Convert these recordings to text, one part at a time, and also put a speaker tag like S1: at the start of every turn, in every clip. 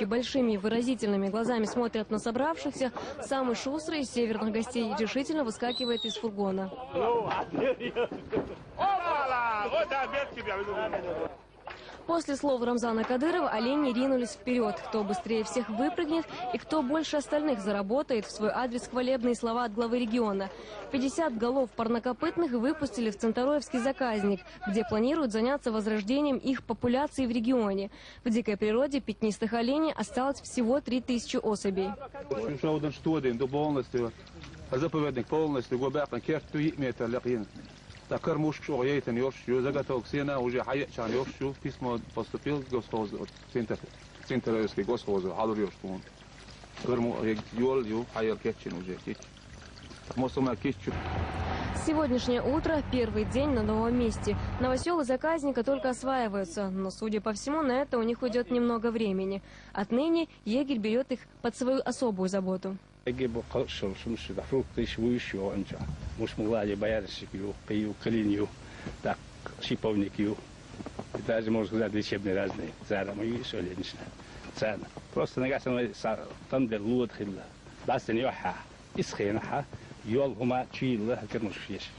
S1: чьи большими выразительными глазами смотрят на собравшихся, самый шустрый из северных гостей решительно выскакивает из фургона. После слов Рамзана Кадырова олени ринулись вперед. Кто быстрее всех выпрыгнет и кто больше остальных заработает в свой адрес хвалебные слова от главы региона. 50 голов парнокопытных выпустили в Центороевский заказник, где планируют заняться возрождением их популяции в регионе. В дикой природе пятнистых оленей осталось всего 3000 особей.
S2: Такар мушку оейтен ёршу, заготовок сена уже хаячан ёршу, письмо поступил господ Центроевский господ халур ёршу. Карму ёл ю хаял кетчин уже кич. Мосома кичу.
S1: Сегодняшнее утро – первый день на новом месте. Новоселы заказника только осваиваются, но, судя по всему, на это у них уйдет немного времени. Отныне егерь берет их под свою особую заботу.
S3: Муж млади боярышек, пою, клинью, так, шиповник, даже, можно сказать, лечебные разные, царам и все лично, царно. Просто нагасано там для луд хилла, баста неоха, исхенаха, ёлгума чилла, кермушфеш.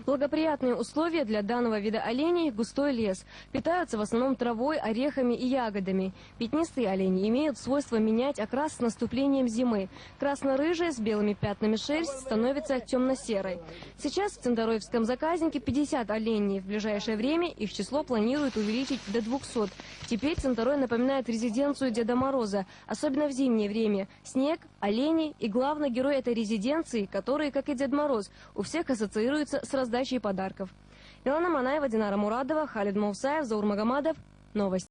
S1: Благоприятные условия для данного вида оленей – густой лес. Питаются в основном травой, орехами и ягодами. Пятнистые олени имеют свойство менять окрас с наступлением зимы. Красно-рыжая с белыми пятнами шерсть становится темно-серой. Сейчас в Центороевском заказнике 50 оленей. В ближайшее время их число планируют увеличить до 200. Теперь Центорой напоминает резиденцию Деда Мороза, особенно в зимнее время. Снег, олени и главный герой этой резиденции, который, как и Дед Мороз, у всех ассоциируется с раздачей подарков. Илана Манаева, Динара Мурадова, Халид Маусаев, Заур Магомадов. Новости.